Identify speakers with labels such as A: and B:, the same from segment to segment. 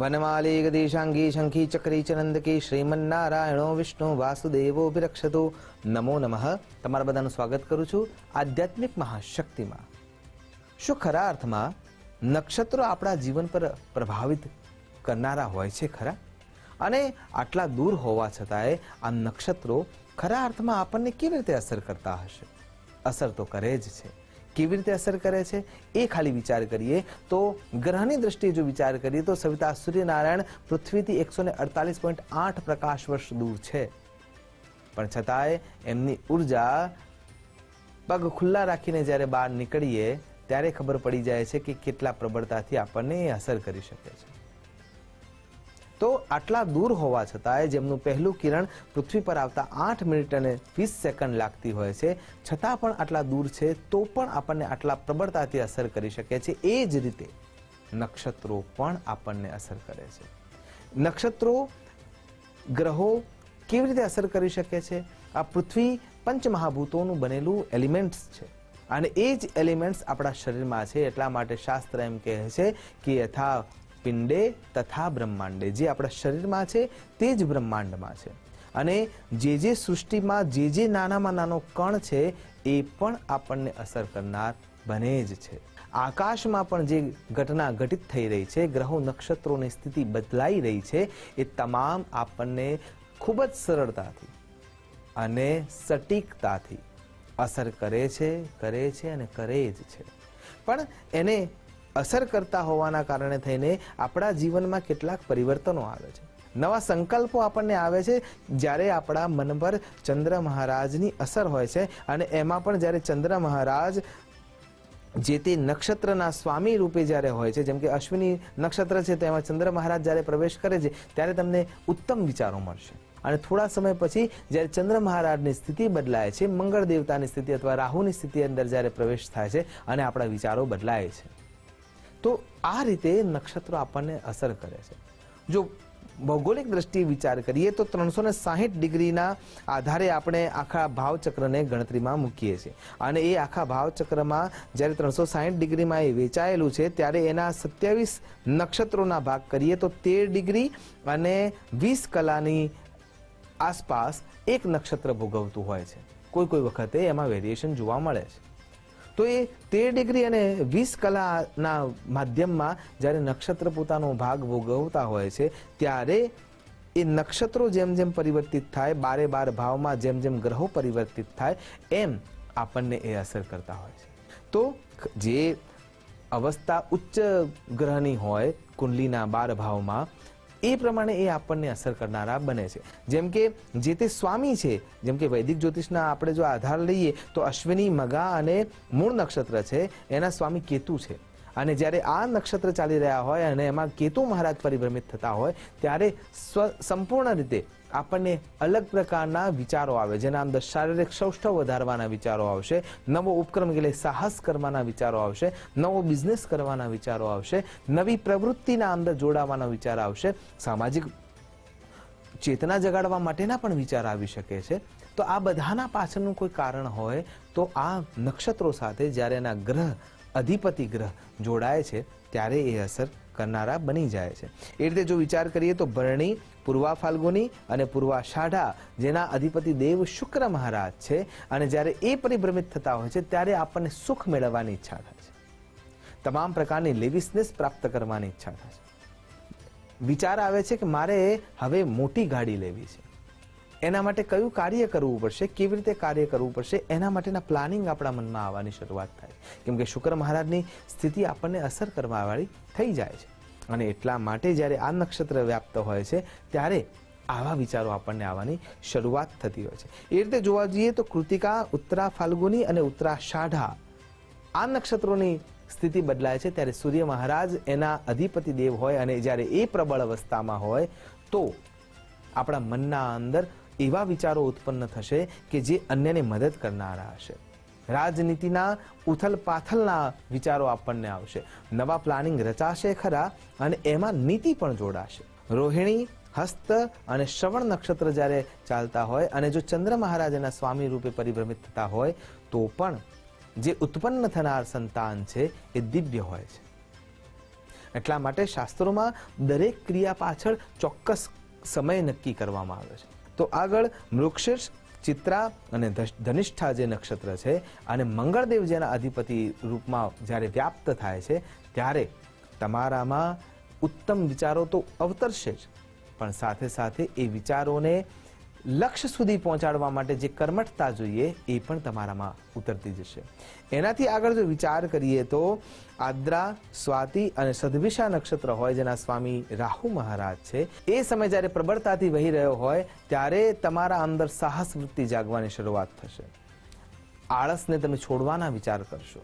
A: वनमाली गदेशांगी शंखी चक्री चनंदकी श्रीमन्नारायणो विष्णु वासुदेवो विरक्षतो नमो नमः। તમારા બધાનું સ્વાગત કરું છું આધ્યાત્મિક મહાશક્તિમાં। શું ખરા અર્થમાં નક્ષત્રો આપણા જીવન પર પ્રભાવિત કરનારા હોય છે ખરા? અને આટલા દૂર હોવા છતાંય આ નક્ષત્રો ખરા અર્થમાં આપણને કેવી રીતે અસર કરતા હશે? અસર તો કરે જ છે। કેવી રીતે અસર કરે છે એ ખાલી વિચાર કરીએ તો ગ્રહની દ્રષ્ટિએ જો વિચાર કરીએ તો સવિતા સૂર્યનારાયણ પૃથ્વીથી 148.8 પ્રકાશ વર્ષ દૂર છે, પણ છતાંય એમની ઉર્જા પગ ખુલ્લા રાખીને જ્યારે બહાર નીકળીએ ત્યારે ખબર પડી જાય છે કે કેટલા પ્રબળતાથી આપણને એ અસર કરી શકે છે। તો આટલા દૂર હોવા છતાંય જેમનું પહેલું કિરણ પૃથ્વી પર આવતા 8 મિનિટ અને 20 સેકન્ડ લાગતી હોય છે, છતાં પણ આટલા દૂર છે તો પણ આપણને આટલા પ્રબળતાથી અસર કરી શકે છે। એ જ રીતે નક્ષત્રો પણ આપણને અસર કરે છે। નક્ષત્રો ગ્રહો કેવી રીતે અસર કરી શકે છે? આ પૃથ્વી પંચમહાભૂતોનું બનેલું એલિમેન્ટ્સ છે અને એ જ એલિમેન્ટ્સ આપણા શરીરમાં છે। એટલા માટે શાસ્ત્ર એમ કહે છે કે યથા પિંડે તથા બ્રહ્માંડે, જે આપણા શરીરમાં છે તે જ બ્રહ્માંડમાં છે। અને જે સૃષ્ટિમાં જે નાનામાં નાનો કણ છે એ પણ આપણને અસર કરનાર બને જ છે। આકાશમાં પણ જે ઘટના ઘટિત થઈ રહી છે, ગ્રહો નક્ષત્રોની સ્થિતિ બદલાઈ રહી છે, એ તમામ આપણને ખૂબ જ સરળતાથી અને સટીકતાથી અસર કરે છે અને કરે જ છે। પણ એને અસર કરતા હોવાના કારણે થઈને આપણા જીવનમાં કેટલાક પરિવર્તનો આવે છે, નવા સંકલ્પો આપણને આવે છે જ્યારે આપણા મન પર ચંદ્ર મહારાજની અસર હોય છે। અને એમાં પણ જ્યારે ચંદ્ર મહારાજ જે તે નક્ષત્રના સ્વામી રૂપે જ્યારે હોય છે, જેમ કે અશ્વિની નક્ષત્ર છે તો એમાં ચંદ્ર મહારાજ જ્યારે પ્રવેશ કરે છે ત્યારે તમને ઉત્તમ વિચારો મળશે। અને થોડા સમય પછી જ્યારે ચંદ્ર મહારાજની સ્થિતિ બદલાય છે, મંગળ દેવતાની સ્થિતિ અથવા રાહુની સ્થિતિ અંદર જ્યારે પ્રવેશ થાય છે અને આપણા વિચારો બદલાય છે, તો આ રીતે નક્ષત્રો આપણને અસર કરે છે। જો ભૌગોલિક દ્રષ્ટિએ વિચાર કરીએ તો 360 ડિગ્રીના આધારે આપણે આખા ભાવચક્રને ગણતરીમાં મૂકીએ છીએ અને એ આખા ભાવચક્રમાં જ્યારે 360 ડિગ્રીમાં એ વેચાયેલું છે ત્યારે એના 27 નક્ષત્રોના ભાગ કરીએ તો 13 ડિગ્રી અને 20 કલાની આસપાસ એક નક્ષત્ર ભોગવતું હોય છે। કોઈ વખતે એમાં વેરિએશન જોવા મળે છે। તો એ 13 ડિગ્રી અને 20 કલાના માધ્યમમાં જ્યારે નક્ષત્ર પોતાનો ભાગ ભોગવતા હોય છે ત્યારે એ નક્ષત્રો જેમ જેમ પરિવર્તિત થાય, 12 ભાવમાં જેમ જેમ ગ્રહો પરિવર્તિત થાય એમ આપણને એ અસર કરતા હોય છે। તો જે અવસ્થા ઉચ્ચ ગ્રહની હોય કુંડલીના 12 ભાવમાં, એ પ્રમાણે એ આપણને અસર કરનારા બને છે। જેમ કે જે તે સ્વામી છે, જેમ કે વૈદિક જ્યોતિષના આપણે જો આધાર લઈએ તો અશ્વિની, મગા અને મૂળ નક્ષત્ર છે એના સ્વામી કેતુ છે। અને જ્યારે આ નક્ષત્ર ચાલી રહ્યા હોય અને એમાં કેતુ મહારાજ પરિભ્રમિત થતા હોય ત્યારે સંપૂર્ણ રીતે આપણને અલગ પ્રકારના વિચારો આવે, જેના અંદર શારીરિક સૌષ્ઠવ વધારવાના વિચારો આવશે, નવો ઉપક્રમ એટલે સાહસ કરવાના વિચારો આવશે, નવો બિઝનેસ કરવાના વિચારો આવશે, નવી પ્રવૃત્તિના અંદર જોડાવાના વિચાર આવશે, સામાજિક ચેતના જગાડવા માટેના પણ વિચાર આવી શકે છે। તો આ બધાના પાછળનું કોઈ કારણ હોય તો આ નક્ષત્રો સાથે જ્યારે એના ગ્રહ અધિપતિ ગ્રહ જોડાય છે ત્યારે એ અસર કરનારા બની જાય છે। એ રીતે જો વિચાર કરીએ તો ભરણી, પૂર્વા ફાલ્ગુની અને પૂર્વાષાઢા જેના અધિપતિ દેવ શુક્ર મહારાજ છે, અને જ્યારે એ પરિભ્રમિત થતા હોય છે ત્યારે આપણને સુખ મેળવવાની ઈચ્છા થાય છે, તમામ પ્રકારની લેવિસનેસ પ્રાપ્ત કરવાની ઈચ્છા થાય છે, વિચાર આવે છે કે મારે હવે મોટી ગાડી લેવી છે, એના માટે કયું કાર્ય કરવું પડશે, કેવી રીતે કાર્ય કરવું પડશે, એના માટેના પ્લાનિંગ આપણા મનમાં આવવાની શરૂઆત થાય, કેમ કે શુક્ર મહારાજની સ્થિતિ આપણને અસર કરવાવાળી થઈ જાય છે। અને એટલા માટે જ્યારે આ નક્ષત્ર વ્યાપ્ત હોય છે ત્યારે આવા વિચારો આપણને આવવાની શરૂઆત થતી હોય છે। એ રીતે જોવા જઈએ તો કૃતિકા, ઉત્તરા ફાલ્ગુની અને ઉત્તરાષાઢા આ નક્ષત્રોની સ્થિતિ બદલાય છે ત્યારે સૂર્ય મહારાજ એના અધિપતિ દેવ હોય અને જ્યારે એ પ્રબળ અવસ્થામાં હોય તો આપણા મનના અંદર એવા વિચારો ઉત્પન્ન થશે કે જે અન્યને મદદ કરનારા હશે, રાજનીતિના ઉથલ પાથલના વિચારો આપણને આવશે, નવા પ્લાનિંગ રચાશે ખરા અને એમાં નીતિ પણ જોડાશે। રોહિણી, હસ્ત અને શ્રવણ નક્ષત્ર જ્યારે ચાલતા હોય અને જો ચંદ્ર મહારાજ એના સ્વામી રૂપે પરિભ્રમિત થતા હોય તો પણ જે ઉત્પન્ન થનાર સંતાન છે એ દિવ્ય હોય છે। એટલા માટે શાસ્ત્રોમાં દરેક ક્રિયા પાછળ ચોક્કસ સમય નક્કી કરવામાં આવે છે. તો આગળ મૃગશીર્ષ, ચિત્રા અને ધનિષ્ઠા જે નક્ષત્ર છે અને મંગળદેવ જેના અધિપતિ રૂપમાં જ્યારે વ્યાપ્ત થાય છે ત્યારે તમારામાં ઉત્તમ વિચારો તો અવતરશે જ, પણ સાથે સાથે એ વિચારોને લક્ષ્ય સુધી પહોંચાડવા માટે જે કર્મઠતા જોઈએ એ પણ તમારામાં ઉતરતી જશે. એનાથી આગળ જો વિચાર કરીએ તો આદ્રા, સ્વાતિ અને સદવિશા નક્ષત્ર હોય જેના સ્વામી રાહુ મહારાજ છે, એ સમય જ્યારે પ્રબળતાથી વહી રહ્યો હોય ત્યારે તમારા અંદર સાહસ વૃત્તિ જાગવાની શરૂઆત થશે. આળસને તમે છોડવાના વિચાર કરશો.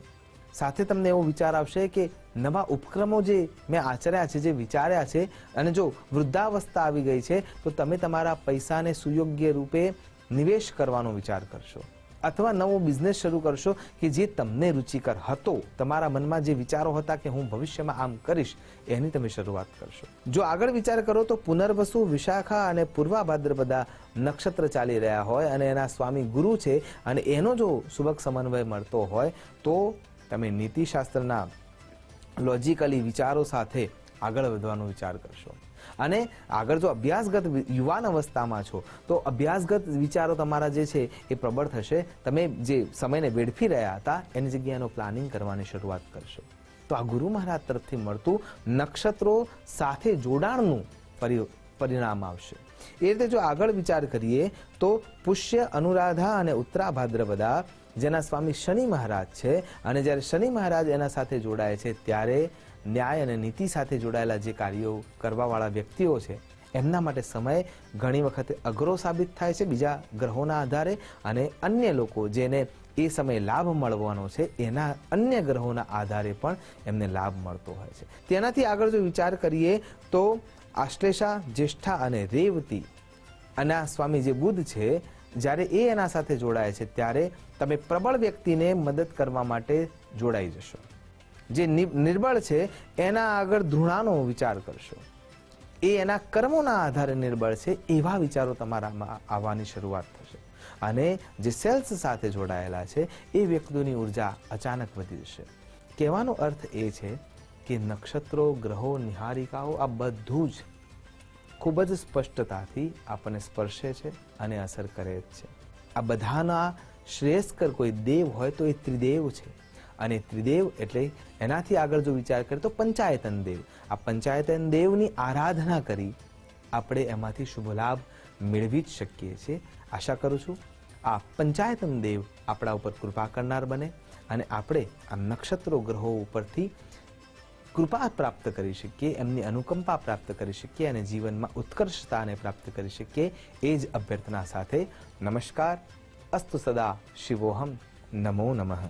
A: સાથે તમને એવો વિચાર આવશે કે નવા ઉપક્રમો જે મેં આચર્યા છે, જે વિચાર્યા છે, અને જો વૃદ્ધાવસ્થા આવી ગઈ છે તો તમે તમારા પૈસાને સુયોગ્ય રૂપે નિવેશ કરવાનો વિચાર કરશો અથવા નવો બિઝનેસ શરૂ કરશો કે જે તમને રુચિકર હતો. તમારા મનમાં જે વિચારો હતા કે હું ભવિષ્યમાં આમ કરીશ એની તમે શરૂઆત કરશો. જો આગળ વિચાર કરો તો પુનર્વસુ, વિશાખા અને પૂર્વા ભાદ્રપદા નક્ષત્ર ચાલી રહ્યા હોય અને એના સ્વામી ગુરુ છે અને એનો જો સુબક સમન્વય મળતો હોય તો તમે નીતિશાસ્ત્રના લોજિકલી વિચારો સાથે આગળ વધવાનો વિચાર કરશો. અને આગળ જો અભ્યાસગત યુવાન અવસ્થામાં છો તો અભ્યાસગત વિચારો તમારા જે છે એ પ્રબળ થશે. તમે જે સમયને વેડફી રહ્યા હતા એની જગ્યાએનો પ્લાનિંગ કરવાની શરૂઆત કરશો. તો આ ગુરુ મહારાજ તરફથી મળતું નક્ષત્રો સાથે જોડાણનું પરિણામ આવશે. એ રીતે જો આગળ વિચાર કરીએ તો પુષ્ય, અનુરાધા અને ઉત્તરા ભાદ્રપદા જેના સ્વામી શનિ મહારાજ છે અને જ્યારે શનિ મહારાજ એના સાથે જોડાય છે ત્યારે ન્યાય અને નીતિ સાથે જોડાયેલા જે કાર્યો કરવાવાળા વ્યક્તિઓ છે એમના માટે સમય ઘણી વખતે અઘરો સાબિત થાય છે બીજા ગ્રહોના આધારે, અને અન્ય લોકો જેને એ સમયે લાભ મળવાનો છે એના અન્ય ગ્રહોના આધારે પણ એમને લાભ મળતો હોય છે. તેનાથી આગળ જો વિચાર કરીએ તો આશ્લેષા, જ્યેષ્ઠા અને રેવતી આના સ્વામી જે બુધ છે જ્યારે એ એના સાથે જોડાય છે ત્યારે તમે પ્રબળ વ્યક્તિને મદદ કરવા માટે જોડાઈ જશો. જે નિર્બળ છે એના આગળ ધૃણાનો વિચાર કરશો. એ એના કર્મોના આધારે નિર્બળ છે એવા વિચારો તમારામાં આવવાની શરૂઆત થશે. અને જે સેલ્સ સાથે જોડાયેલા છે એ વ્યક્તિઓની ઉર્જા અચાનક વધી જશે. કહેવાનો અર્થ એ છે કે નક્ષત્રો, ગ્રહો, નિહારિકાઓ આ બધું જ ખૂબ જ સ્પષ્ટતાથી આપણને સ્પર્શે છે અને અસર કરે જ છે. આ બધાના શ્રેયસ્કર કોઈ દેવ હોય તો એ ત્રિદેવ છે. અને ત્રિદેવ એટલે એનાથી આગળ જો વિચાર કરીએ તો પંચાયતન દેવ. આ પંચાયતન દેવની આરાધના કરી આપણે એમાંથી શુભ લાભ મેળવી જ શકીએ છીએ. આશા કરું છું આ પંચાયતન દેવ આપણા ઉપર કૃપા કરનાર બને અને આપણે આ નક્ષત્રો, ગ્રહો ઉપરથી કૃપા પ્રાપ્ત કરી શકીએ, એમની અનુકંપા પ્રાપ્ત કરી શકીએ અને જીવનમાં ઉત્કર્ષતાને પ્રાપ્ત કરી શકીએ. એ જ અભ્યર્થના સાથે નમસ્કાર. અસ્તુ સદા શિવોહમ. નમો નમઃ.